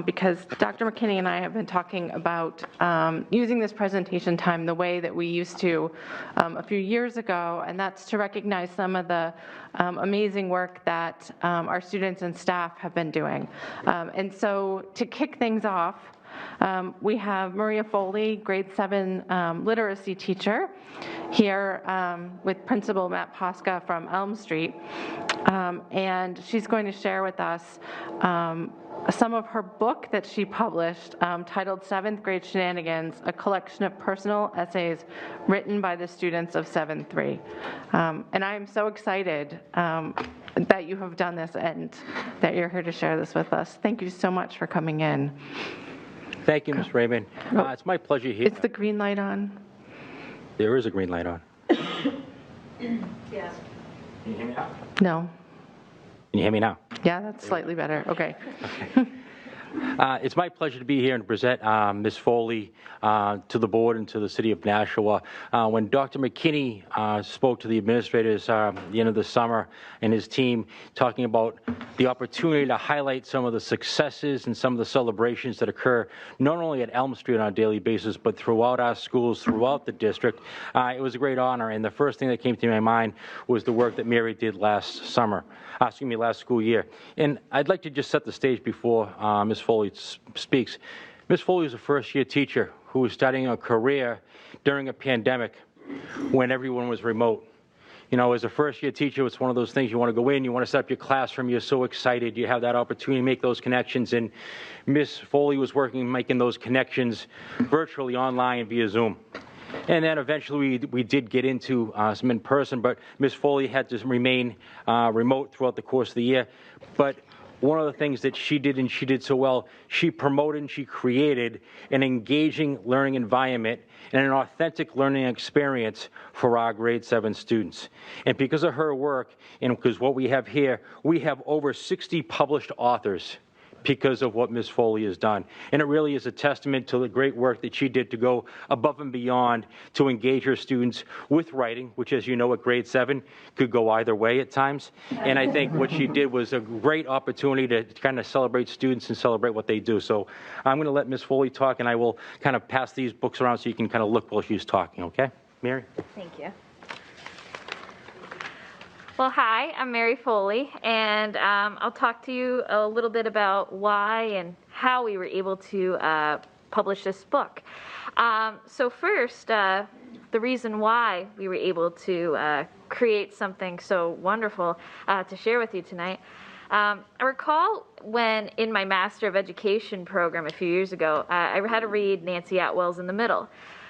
Because Dr. McKinney and I have been talking about using this presentation time the way that we used to a few years ago, and that's to recognize some of the amazing work that our students and staff have been doing. And so to kick things off, we have Maria Foley, grade 7 literacy teacher, here with Principal Matt Posca from Elm Street. And she's going to share with us some of her book that she published titled 7th Grade Shenanigans, a collection of personal essays written by the students of 7-3. And I am so excited that you have done this and that you're here to share this with us. Thank you so much for coming in. Thank you, Ms. Raymond. It's my pleasure here. Is the green light on? There is a green light on. Yeah. Can you hear me now? No. Can you hear me now? Yeah, that's slightly better. Okay. It's my pleasure to be here and present Ms. Foley to the board and to the city of Nashua. When Dr. McKinney spoke to the administrators at the end of the summer and his team, talking about the opportunity to highlight some of the successes and some of the celebrations that occur not only at Elm Street on a daily basis, but throughout our schools, throughout the district, it was a great honor. And the first thing that came to my mind was the work that Mary did last school year. And I'd like to just set the stage before Ms. Foley speaks. Ms. Foley is a first-year teacher who was starting a career during a pandemic when everyone was remote. You know, as a first-year teacher, it's one of those things you want to go in, you want to set up your classroom, you're so excited, you have that opportunity to make those connections, and Ms. Foley was making those connections virtually online via Zoom. And then eventually we did get into some in person, but Ms. Foley had to remain remote throughout the course of the year. But one of the things that she did, and she did so well, she promoted and she created an engaging learning environment and an authentic learning experience for our grade 7 students. And because of her work, and because what we have here, we have over 60 published authors because of what Ms. Foley has done. And it really is a testament to the great work that she did to go above and beyond to engage her students with writing, which, as you know, at grade 7 could go either way at times. And I think what she did was a great opportunity to kind of celebrate students and celebrate what they do. So I'm going to let Ms. Foley talk, and I will kind of pass these books around so you can kind of look while she's talking, okay? Mary? Thank you. Well, hi, I'm Mary Foley, and I'll talk to you a little bit about why and how we were able to publish this book. So first, the reason why we were able to create something so wonderful to share with you tonight. I recall when in my Master of Education program a few years ago, I had to read Nancy Atwell's In the Middle,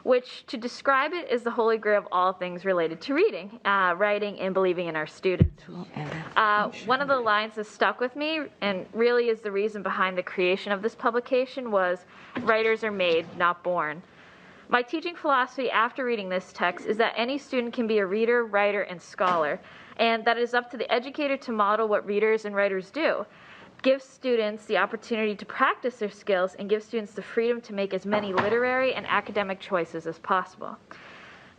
which, to describe it, is the holy grail of all things related to reading, writing, and believing in our students. One of the lines that stuck with me, and really is the reason behind the creation of this publication, was, "Writers are made, not born." My teaching philosophy after reading this text is that any student can be a reader, writer, and scholar, and that it is up to the educator to model what readers and writers do. Give students the opportunity to practice their skills and give students the freedom to make as many literary and academic choices as possible.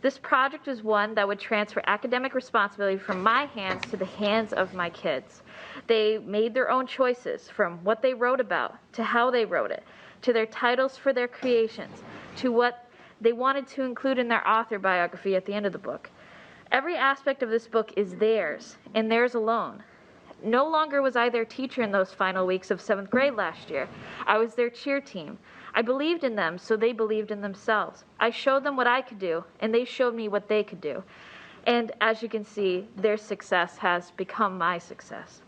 This project is one that would transfer academic responsibility from my hands to the hands of my kids. They made their own choices, from what they wrote about, to how they wrote it, to their titles for their creations, to what they wanted to include in their author biography at the end of the book. Every aspect of this book is theirs, and theirs alone. No longer was I their teacher in those final weeks of 7th grade last year. I was their cheer team. I believed in them, so they believed in themselves. I showed them what I could do, and they showed me what they could do. And as you can see, their success has become my success.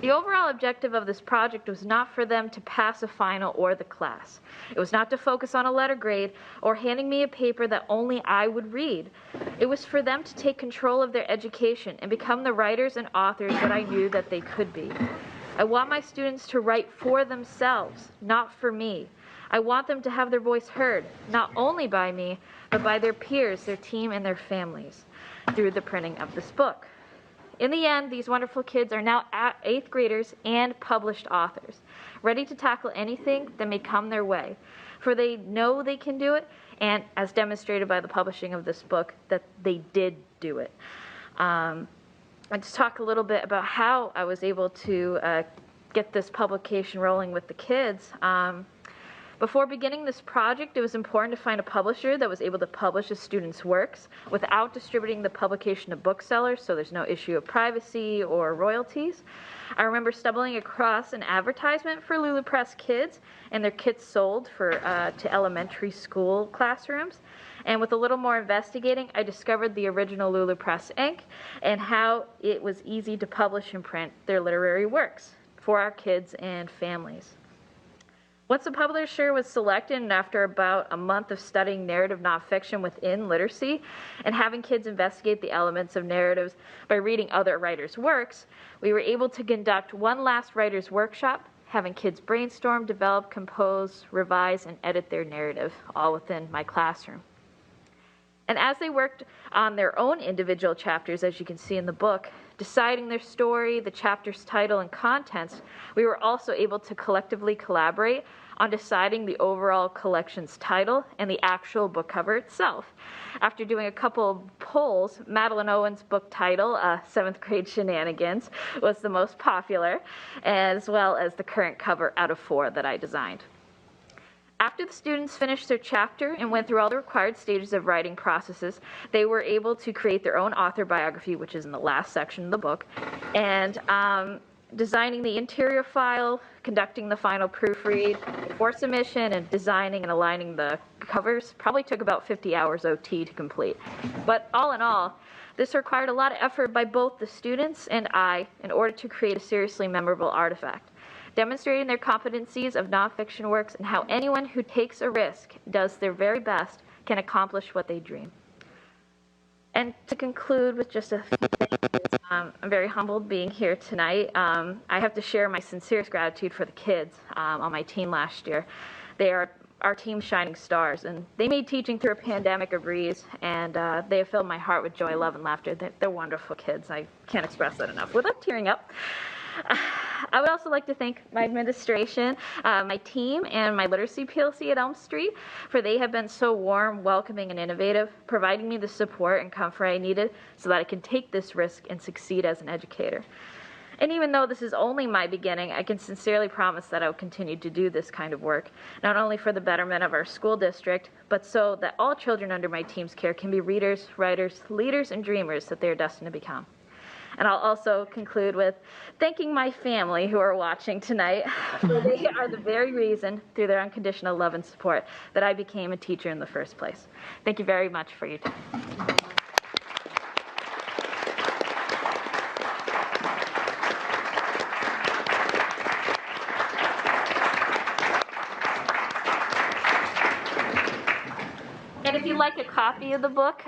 The overall objective of this project was not for them to pass a final or the class. It was not to focus on a letter grade or handing me a paper that only I would read. It was for them to take control of their education and become the writers and authors that I knew that they could be. I want my students to write for themselves, not for me. I want them to have their voice heard, not only by me, but by their peers, their team, and their families through the printing of this book. In the end, these wonderful kids are now 8th graders and published authors, ready to tackle anything that may come their way, for they know they can do it, and as demonstrated by the publishing of this book, that they did do it. I'll just talk a little bit about how I was able to get this publication rolling with the kids. Before beginning this project, it was important to find a publisher that was able to publish the students' works without distributing the publication to booksellers, so there's no issue of privacy or royalties. I remember stumbling across an advertisement for Lulu Press Kids and their kits sold for to elementary school classrooms. And with a little more investigating, I discovered the original Lulu Press Inc. and how it was easy to publish and print their literary works for our kids and families. Once the publisher was selected, and after about a month of studying narrative nonfiction within literacy and having kids investigate the elements of narratives by reading other writers' works, we were able to conduct one last writer's workshop, having kids brainstorm, develop, compose, revise, and edit their narrative, all within my classroom. And as they worked on their own individual chapters, as you can see in the book, deciding their story, the chapter's title, and contents, we were also able to collectively collaborate on deciding the overall collection's title and the actual book cover itself. After doing a couple of polls, Madeline Owen's book title, 7th Grade Shenanigans, was the most popular, as well as the current cover out of 4 that I designed. After the students finished their chapter and went through all the required stages of writing processes, they were able to create their own author biography, which is in the last section of the book, and designing the interior file, conducting the final proofread before submission, and designing and aligning the covers probably took about 50 hours OT to complete. But all in all, this required a lot of effort by both the students and I in order to create a seriously memorable artifact, demonstrating their competencies of nonfiction works and how anyone who takes a risk, does their very best, can accomplish what they dream. And to conclude with just a few things, I'm very humbled being here tonight. I have to share my sincerest gratitude for the kids on my team last year. They are our team's shining stars, and they made teaching through a pandemic a breeze, and they have filled my heart with joy, love, and laughter. They're wonderful kids. I can't express that enough without tearing up. I would also like to thank my administration, my team, and my literacy PLC at Elm Street, for they have been so warm, welcoming, and innovative, providing me the support and comfort I needed so that I can take this risk and succeed as an educator. And even though this is only my beginning, I can sincerely promise that I will continue to do this kind of work, not only for the betterment of our school district, but so that all children under my team's care can be readers, writers, leaders, and dreamers that they are destined to become. And I'll also conclude with thanking my family who are watching tonight, for they are the very reason, through their unconditional love and support, that I became a teacher in the first place. Thank you very much for your time. And if you'd like a copy of the book,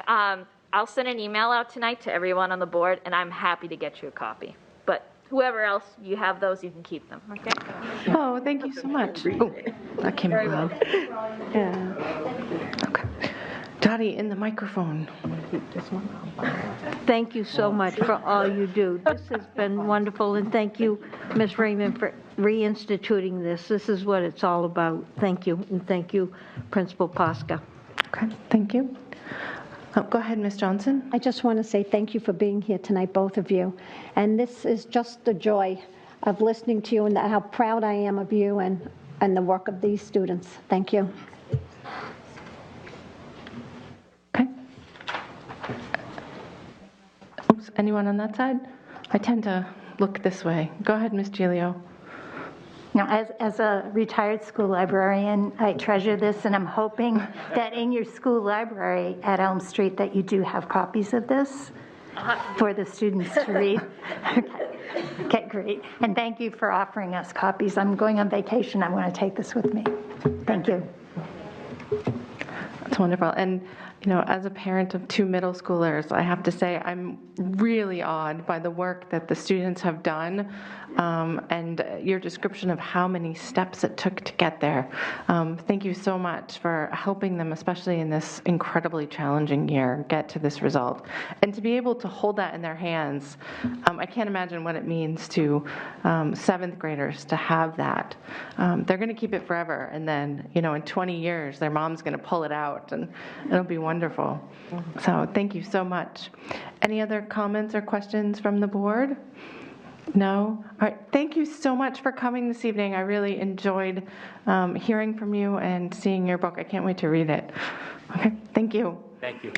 I'll send an email out tonight to everyone on the board, and I'm happy to get you a copy. But whoever else, you have those, you can keep them, okay? Oh, thank you so much. Oh, that came Very out. well. Yeah. Okay. Dottie, in the microphone. Thank you so much for all you do. This has been wonderful, and thank you, Ms. Raymond, for reinstituting this. This is what it's all about. Thank you, and thank you, Principal Posca. Okay, thank you. Go ahead, Ms. Johnson. I just want to say thank you for being here tonight, both of you. And this is just the joy of listening to you and how proud I am of you and the work of these students. Thank you. Okay. Oops, anyone on that side? I tend to look this way. Go ahead, Ms. Giglio. Now, as a retired school librarian, I treasure this, and I'm hoping that in your school library at Elm Street that you do have copies of this for the students to read. Okay, great. And thank you for offering us copies. I'm going on vacation. I'm going to take this with me. Thank you. That's wonderful. And, you know, as a parent of 2 middle schoolers, I have to say I'm really awed by the work that the students have done and your description of how many steps it took to get there. Thank you so much for helping them, especially in this incredibly challenging year, get to this result. And to be able to hold that in their hands, I can't imagine what it means to 7th graders to have that. They're going to keep it forever, and then, you know, in 20 years, their mom's going to pull it out, and it'll be wonderful. So thank you so much. Any other comments or questions from the board? No? All right, thank you so much for coming this evening. I really enjoyed hearing from you and seeing your book. I can't wait to read it. Okay, thank you. Thank you.